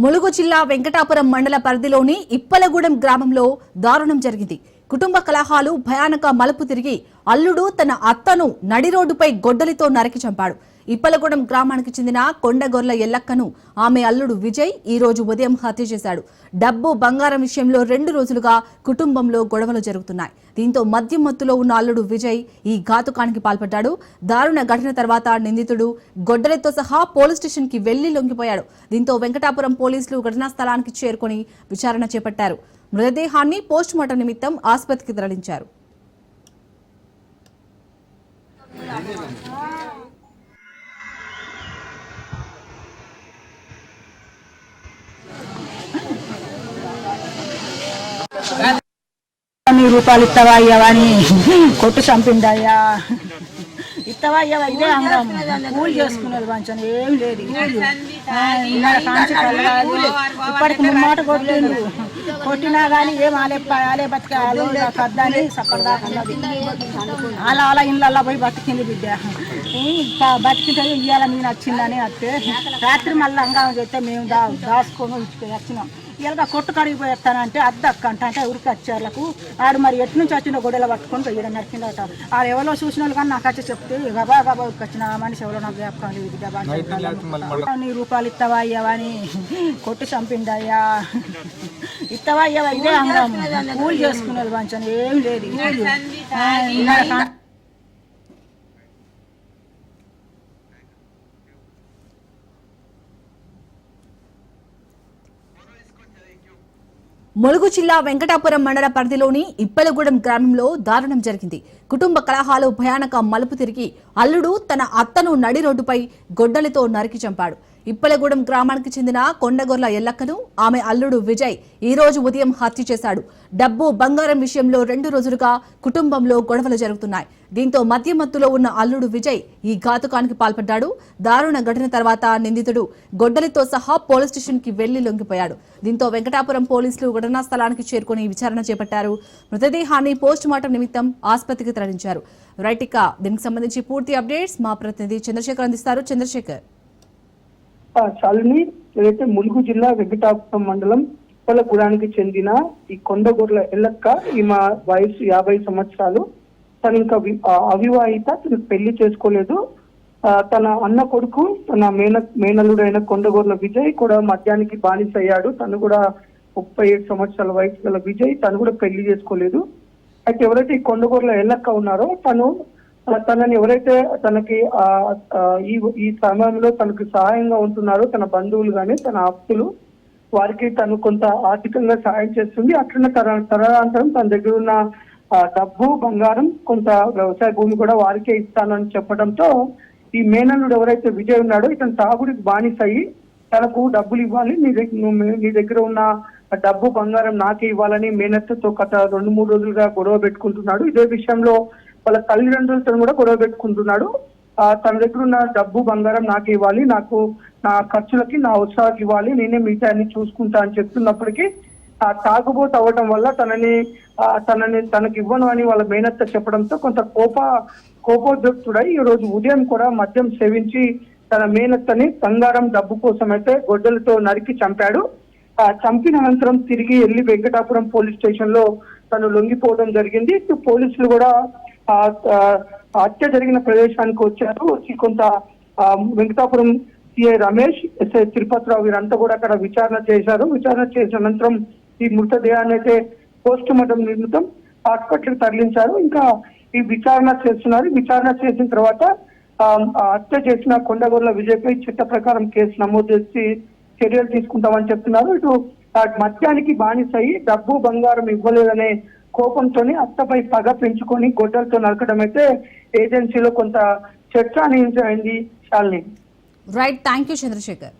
ములుగు జిల్లా వెంకటాపురం మండల పరిధిలోని ఇప్పలగూడెం గ్రామంలో దారుణం జరిగింది. కుటుంబ కలహాలు భయానక మలుపు తిరిగి అల్లుడు తన అత్తను నడి రోడ్డుపై గొడ్డలితో నరికి చంపాడు. ఇప్పలగూడెం గ్రామానికి చెందిన కొండగొర్ల ఎల్లక్కను ఆమె అల్లుడు విజయ్ ఈ రోజు ఉదయం హత్య చేశాడు. డబ్బు బంగారం విషయంలో 2 రోజులుగా కుటుంబంలో గొడవలు జరుగుతున్నాయి. దీంతో మద్యం మత్తులో ఉన్న అల్లుడు విజయ్ ఈ ఘాతుకానికి పాల్పడ్డాడు. దారుణ ఘటన తర్వాత నిందితుడు గొడ్డలితో సహా పోలీస్ స్టేషన్ కి వెళ్లి లొంగిపోయాడు. దీంతో వెంకటాపురం పోలీసులు ఘటనా స్థలానికి చేరుకుని విచారణ చేపట్టారు. మృతదేహాన్ని పోస్టుమార్టం నిమిత్తం ఆసుపత్రికి తరలించారు. రూపాయలు ఇస్తావా అయ్యావా అని కొట్టు చంపిండయ్యా. ఇస్తావా అయ్యావా ఇదే అంగం కూలి చేసుకునేది మంచి ఏం లేదు. ఇప్పటికి ముమ్మాట కొట్టిండు. కొట్టినా కానీ ఏం ఆలే బతికే కద్దని సప్పటిదాకున్నది. అలా ఇళ్ళల్లో పోయి బతికింది బిడ్డ. బతికితే ఇయ్యాల నేను వచ్చిందని వస్తే రాత్రి మళ్ళీ అంగం చేస్తే మేము దాచుకొని వచ్చినాం. ఇలా కొట్టు కడిగిపోయి వస్తానంటే అద్దక్క అంటే ఉరికి వచ్చేళ్ళకు ఆడు మరి ఎటు నుంచి వచ్చిన గొడవలు పట్టుకొని పోయడం నరికిందట. ఆడు ఎవరో చూసిన వాళ్ళు కానీ నాకు వచ్చి చెప్తే గబా ఉరికి వచ్చిన మనిషి ఎవరో నాకు జ్ఞాపకం లేదు. నీ రూపాయలు ఇస్తావా అయ్యావా అని కొట్టు చంపిండయ్యా. ఇస్తావా అయ్యావా ఇదే అంగం కూలి చేసుకునేది మంచి ఏం లేదు. ములుగు జిల్లా వెంకటాపురం మండల పరిధిలోని ఇప్పలగూడెం గ్రామంలో దారుణం జరిగింది. కుటుంబ కలహాలు భయానక మలుపు తిరిగి అల్లుడు తన అత్తను నడి రోడ్డుపై గొడ్డలితో నరికి చంపాడు. ఇప్పలగూడెం గ్రామానికి చెందిన కొండగొర్ల ఎల్లక్కను ఆమె అల్లుడు విజయ్ ఈ రోజు ఉదయం హత్య చేశాడు. డబ్బు బంగారం విషయంలో 2 రోజులుగా కుటుంబంలో గొడవలు జరుగుతున్నాయి. దీంతో మద్యం మత్తులో ఉన్న అల్లుడు విజయ్ ఈ ఘాతుకానికి పాల్పడ్డాడు. దారుణ ఘటన తర్వాత నిందితుడు గొడ్డలితో సహా పోలీస్ స్టేషన్ కి వెళ్లి లొంగిపోయాడు. దీంతో వెంకటాపురం పోలీసులు ఘటనా స్థలానికి చేరుకుని విచారణ చేపట్టారు. మృతదేహాన్ని పోస్టుమార్టం నిమిత్తం ఆసుపత్రికి తరలించారు. రైట్, ఇక దీనికి సంబంధించి పూర్తి అప్డేట్స్ మా ప్రతినిధి చంద్రశేఖర్ అందిస్తారు. చంద్రశేఖర్. శాలిని, ఏదైతే ములుగు జిల్లా వెంకటాపురం మండలం ఇప్పలగూడానికి చెందిన ఈ కొండగొర్ల ఎల్లక్క, ఈమె వయసు 50 సంవత్సరాలు. తను ఇంకా అవివాహిత, తను పెళ్లి చేసుకోలేదు. తన అన్న కొడుకు, తన మేనల్లుడైన కొండగొర్ల విజయ్ కూడా మద్యానికి బానిస అయ్యాడు. తను కూడా 37 సంవత్సరాల వయసు గల విజయ్, తను కూడా పెళ్లి చేసుకోలేదు. అయితే ఎవరైతే ఈ కొండగొర్ల ఎల్లక్క ఉన్నారో తనని ఎవరైతే తనకి ఈ సమయంలో తనకు సహాయంగా ఉంటున్నారో తన బంధువులు కానీ తన ఆప్తులు, వారికి తను కొంత ఆర్థికంగా సహాయం చేస్తుంది. అట్లనే తదనంతరం తన దగ్గర ఉన్న డబ్బు బంగారం కొంత వ్యవసాయ భూమి కూడా వారికే ఇస్తానని చెప్పడంతో ఈ మేనల్లుడు ఎవరైతే విజయ్ ఉన్నాడో ఇతను తాగుడికి బానిస అయ్యి తనకు డబ్బులు ఇవ్వాలి, నీ దగ్గర ఉన్న డబ్బు బంగారం నాకే ఇవ్వాలని మేనత్తతో గత 2-3 రోజులుగా గొడవ పెట్టుకుంటున్నాడు. ఇదే విషయంలో వాళ్ళ తల్లిదండ్రులతో కూడా గొడవ పెట్టుకుంటున్నాడు. తన దగ్గర ఉన్న డబ్బు బంగారం నాకు ఇవ్వాలి, నాకు నా ఖర్చులకి నా అవసరాలకు ఇవ్వాలి, నేనే మిగతా అన్ని చూసుకుంటా అని చెప్తున్నప్పటికీ తాగుబోతు అవ్వడం వల్ల తనకి ఇవ్వను అని వాళ్ళ మేనత్త చెప్పడంతో కొంత కోపోద్రిక్తుడై ఈ రోజు ఉదయం కూడా మద్యం సేవించి తన మేనత్తని బంగారం డబ్బు కోసం అయితే గొడ్డలతో నరికి చంపాడు. చంపిన అనంతరం తిరిగి వెళ్లి వెంకటాపురం పోలీస్ స్టేషన్ లో తను లొంగిపోవడం జరిగింది. పోలీసులు కూడా హత్య జరిగిన ప్రదేశానికి వచ్చారు. వచ్చి కొంత వెంకటాపురం సిఐ రమేష్, ఎస్ఐ తిరుపతిరావు వీరంతా కూడా అక్కడ విచారణ చేశారు. విచారణ చేసిన అనంతరం ఈ మృతదేహాన్ని అయితే పోస్ట్ మార్టం నిమిత్తం హాస్పిటల్కి తరలించారు. ఇంకా ఈ విచారణ చేస్తున్నారు. విచారణ చేసిన తర్వాత హత్య చేసిన కొండగొర్ల విజయ్పై చట్ట ప్రకారం కేసు నమోదు చేసి చర్యలు తీసుకుంటామని చెప్తున్నారు. ఇటు మద్యానికి బానిసయి డబ్బు బంగారం ఇవ్వలేదనే కోపంతోనే అత్తపై పగ పెంచుకొని గొడ్డలతో నరకడం అయితే ఏజెన్సీలో కొంత చర్చ అయింది. Shalini. Right, thank you Chandrasekhar.